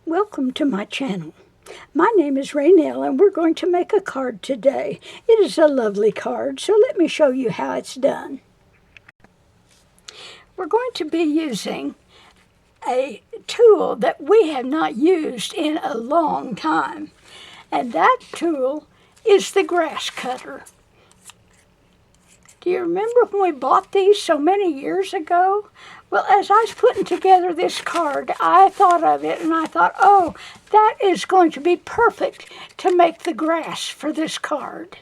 Welcome to my channel. My name is Raynell and we're going to make a card today. It is a lovely card, so let me show you how it's done. We're going to be using a tool that we have not used in a long time, and that tool is the grass cutter. Do you remember when we bought these so many years ago? Well, as I was putting together this card, I thought of it and I thought, oh, that is going to be perfect to make the grass for this card.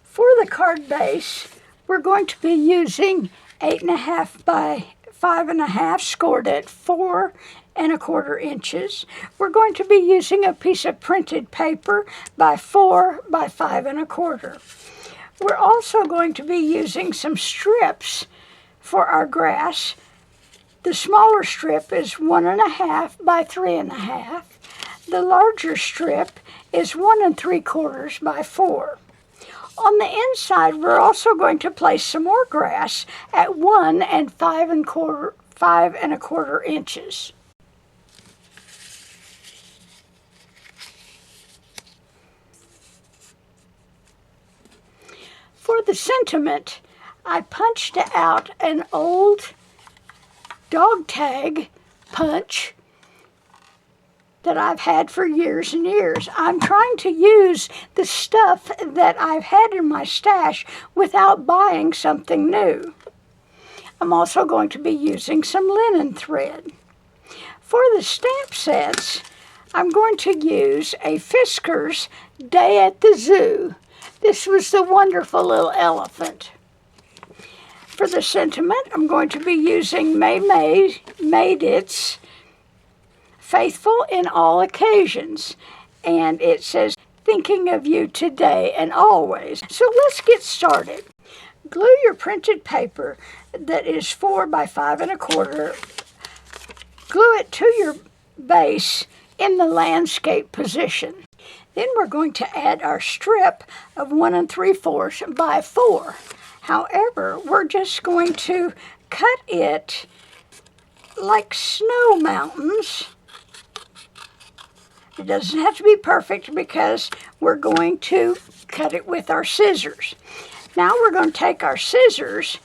For the card base, we're going to be using 8.5 by 5.5, scored at 4¼ inches. We're going to be using a piece of printed paper by 4 by 5¼ inches. We're also going to be using some strips for our grass. The smaller strip is 1.5 by 3.5. The larger strip is 1¾ by 4. On the inside, we're also going to place some more grass at 1 and 5¼ inches. For the sentiment, I punched out an old dog tag punch that I've had for years and years. I'm trying to use the stuff that I've had in my stash without buying something new. I'm also going to be using some linen thread. For the stamp sets, I'm going to use a Fiskars Day at the Zoo. This was the wonderful little elephant. For the sentiment, I'm going to be using Maymay Made It's Faithful in All Occasions. And it says, thinking of you today and always. So let's get started. Glue your printed paper that is 4 by 5¼ Glue it to your base in the landscape position. Then we're going to add our strip of 1¾ by 4. However, we're just going to cut it like snow mountains. It doesn't have to be perfect because we're going to cut it with our scissors. Now we're going to take our scissors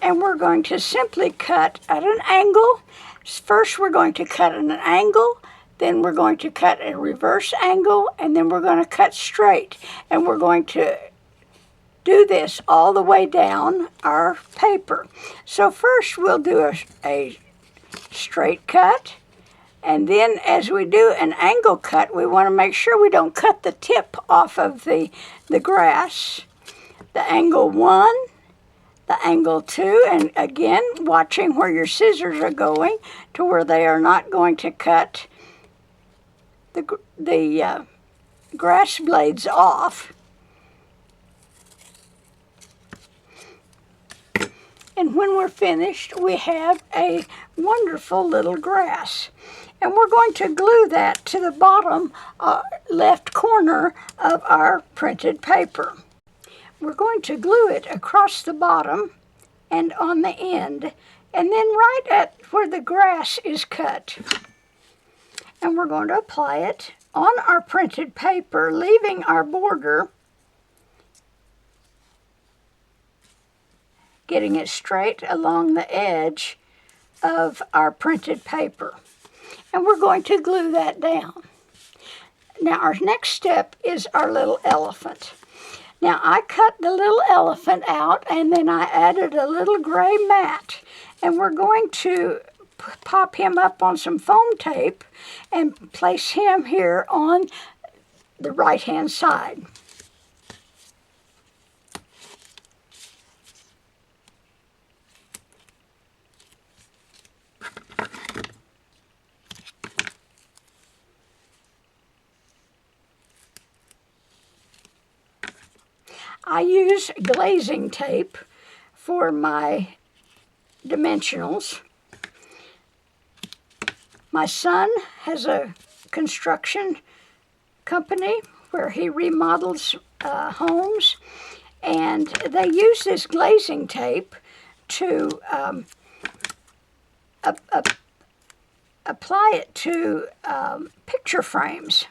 and we're going to simply cut at an angle. First we're going to cut at an angle, then we're going to cut at a reverse angle, and then we're going to cut straight. And we're going to do this all the way down our paper. So first we'll do a straight cut, and then as we do an angle cut, we want to make sure we don't cut the tip off of the grass. The angle 1, the angle 2, and again, watching where your scissors are going to where they are not going to cut the grass blades off. And when we're finished, we have a wonderful little grass. And we're going to glue that to the bottom left corner of our printed paper. We're going to glue it across the bottom and on the end, and then right at where the grass is cut. And we're going to apply it on our printed paper, leaving our border, getting it straight along the edge of our printed paper. And we're going to glue that down. Now our next step is our little elephant. Now I cut the little elephant out and then I added a little gray mat, and we're going to pop him up on some foam tape and place him here on the right-hand side. I use glazing tape for my dimensionals. My son has a construction company where he remodels homes, and they use this glazing tape to apply it to picture frames.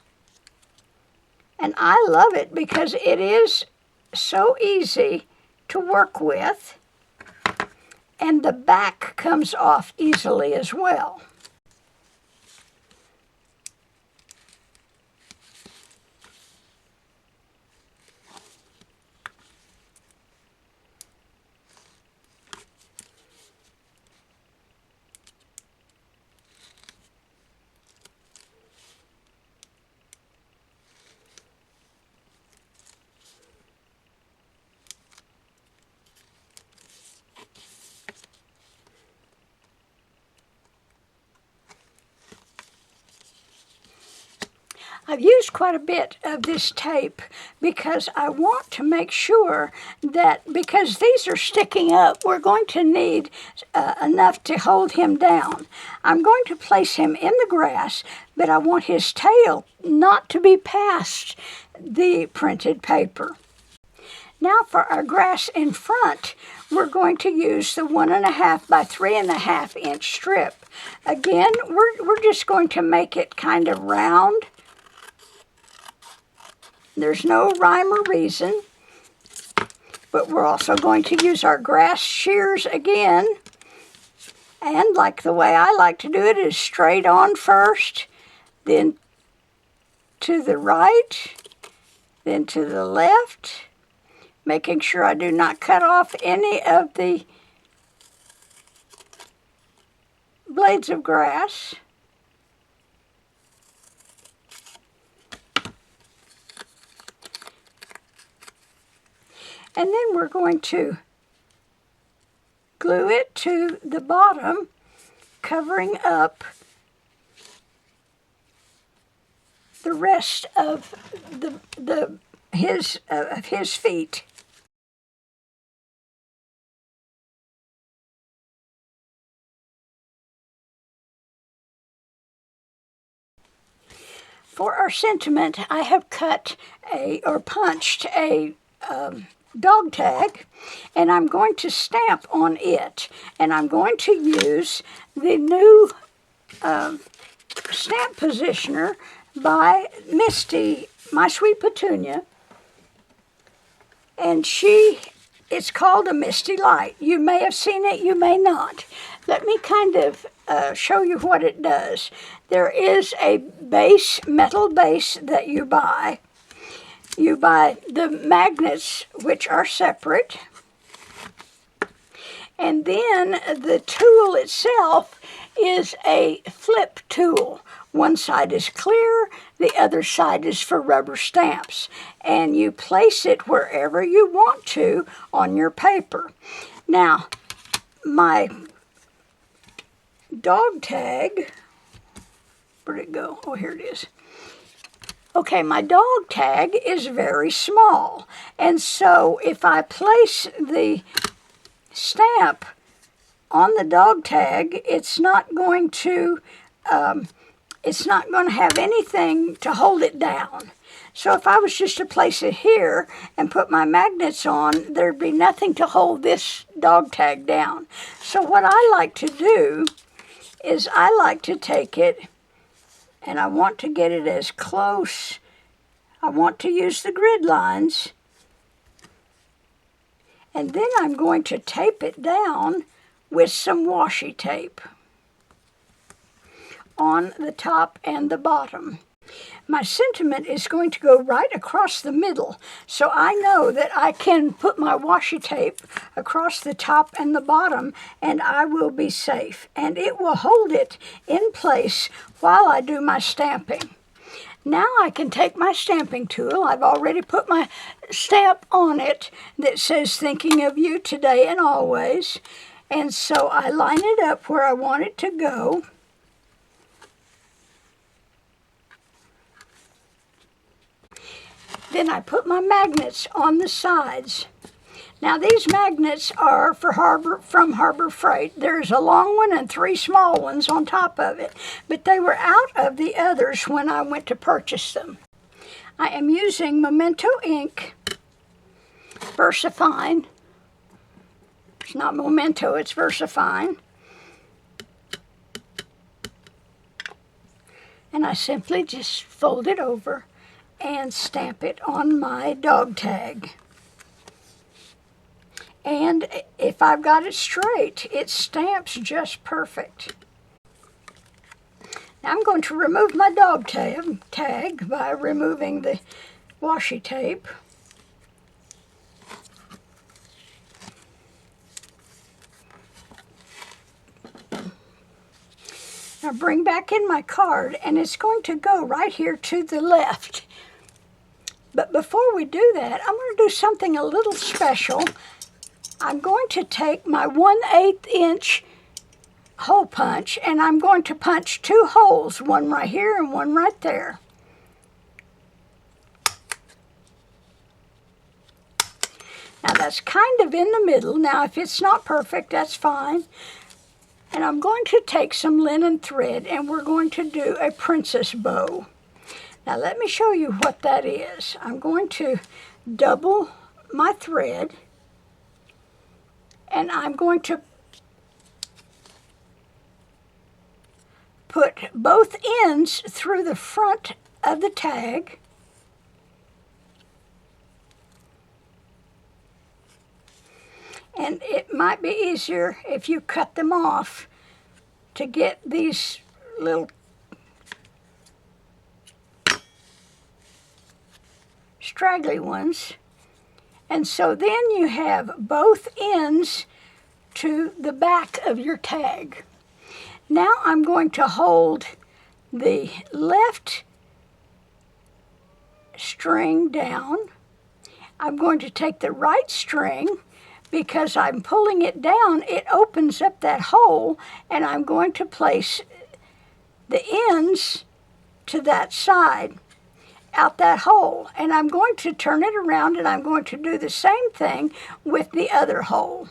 And I love it because it is so easy to work with, and the back comes off easily as well. I've used quite a bit of this tape because I want to make sure that, because these are sticking up, we're going to need enough to hold him down. I'm going to place him in the grass, but I want his tail not to be past the printed paper. Now for our grass in front, we're going to use the 1.5 by 3.5 inch strip. Again, we're just going to make it kind of round. There's no rhyme or reason, but we're also going to use our grass shears again. And like the way I like to do it is straight on first, then to the right, then to the left, making sure I do not cut off any of the blades of grass. And then we're going to glue it to the bottom, covering up the rest of his feet. For our sentiment, I have cut or punched a dog tag, and I'm going to stamp on it, and I'm going to use the new stamp positioner by Misty, My Sweet Petunia, and it's called a Misty Light. You may have seen it, you may not. Let me kind of show you what it does. There is a metal base that you buy. You buy the magnets, which are separate, and then the tool itself is a flip tool. One side is clear, the other side is for rubber stamps, and you place it wherever you want to on your paper. Now, my dog tag, where'd it go? Oh, here it is. Okay, my dog tag is very small, and so if I place the stamp on the dog tag, it's not going to have anything to hold it down. So if I was just to place it here and put my magnets on, there'd be nothing to hold this dog tag down. So what I like to do is I like to take it, and I want to get it as close. I want to use the grid lines. And then I'm going to tape it down with some washi tape on the top and the bottom. My sentiment is going to go right across the middle, so I know that I can put my washi tape across the top and the bottom, and I will be safe. And it will hold it in place while I do my stamping. Now I can take my stamping tool. I've already put my stamp on it that says "Thinking of you today and always." And so I line it up where I want it to go. Then I put my magnets on the sides. Now these magnets are from Harbor Freight. There's a long one and 3 small ones on top of it, but they were out of the others when I went to purchase them. I am using Memento ink, VersaFine. It's not Memento, it's VersaFine. And I simply just fold it over and stamp it on my dog tag. And if I've got it straight, it stamps just perfect. Now I'm going to remove my dog tag by removing the washi tape. Now bring back in my card, and it's going to go right here to the left. But before we do that, I'm going to do something a little special. I'm going to take my 1/8 inch hole punch, and I'm going to punch 2 holes, one right here and one right there. Now that's kind of in the middle. Now if it's not perfect, that's fine. And I'm going to take some linen thread, and we're going to do a princess bow. Now let me show you what that is. I'm going to double my thread, and I'm going to put both ends through the front of the tag. And it might be easier if you cut them off to get these little straggly ones. And so then you have both ends to the back of your tag. Now I'm going to hold the left string down. I'm going to take the right string. Because I'm pulling it down, it opens up that hole, and I'm going to place the ends to that side, out that hole. And I'm going to turn it around, and I'm going to do the same thing with the other hole.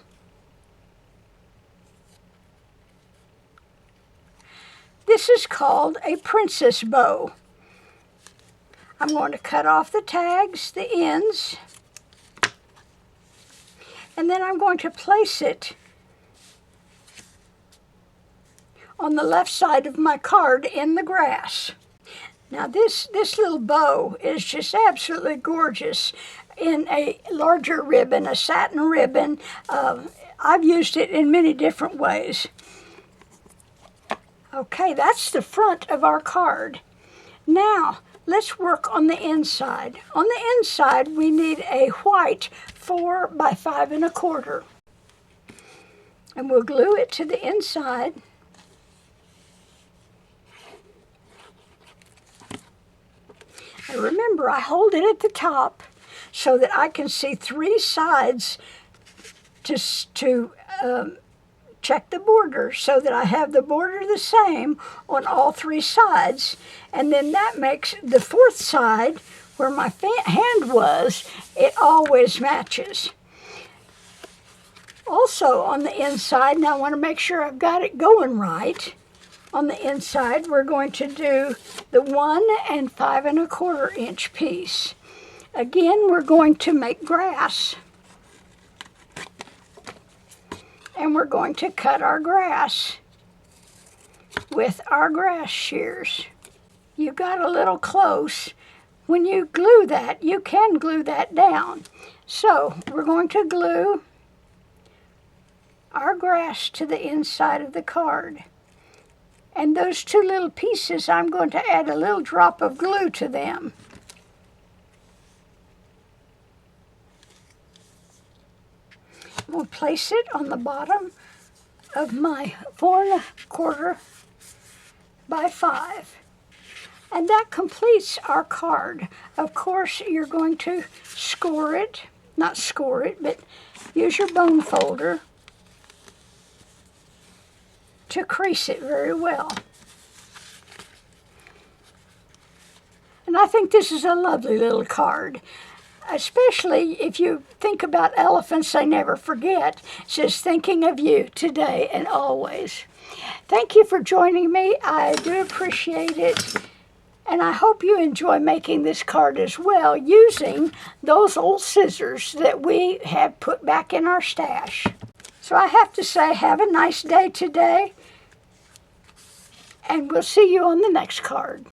This is called a princess bow. I'm going to cut off the tags, the ends, and then I'm going to place it on the left side of my card in the grass. Now this little bow is just absolutely gorgeous in a larger ribbon, a satin ribbon. I've used it in many different ways. Okay, that's the front of our card. Now, let's work on the inside. On the inside, we need a white 4 by 5 1/4. And we'll glue it to the inside. And remember, I hold it at the top so that I can see 3 sides to check the border, so that I have the border the same on all 3 sides. And then that makes the 4th side, where my hand was, it always matches. Also on the inside, now I want to make sure I've got it going right. On the inside, we're going to do the 1 and 5 1/4 inch piece. Again, we're going to make grass. And we're going to cut our grass with our grass shears. You got a little close. When you glue that, you can glue that down. So we're going to glue our grass to the inside of the card. And those 2 little pieces, I'm going to add a little drop of glue to them. We'll place it on the bottom of my 4 1/4 by 5. And that completes our card. Of course, you're going to score it, not score it, but use your bone folder to crease it very well. And I think this is a lovely little card. Especially if you think about elephants they never forget. It says, thinking of you today and always. Thank you for joining me. I do appreciate it. And I hope you enjoy making this card as well, using those old scissors that we have put back in our stash. So I have to say, have a nice day today. And we'll see you on the next card.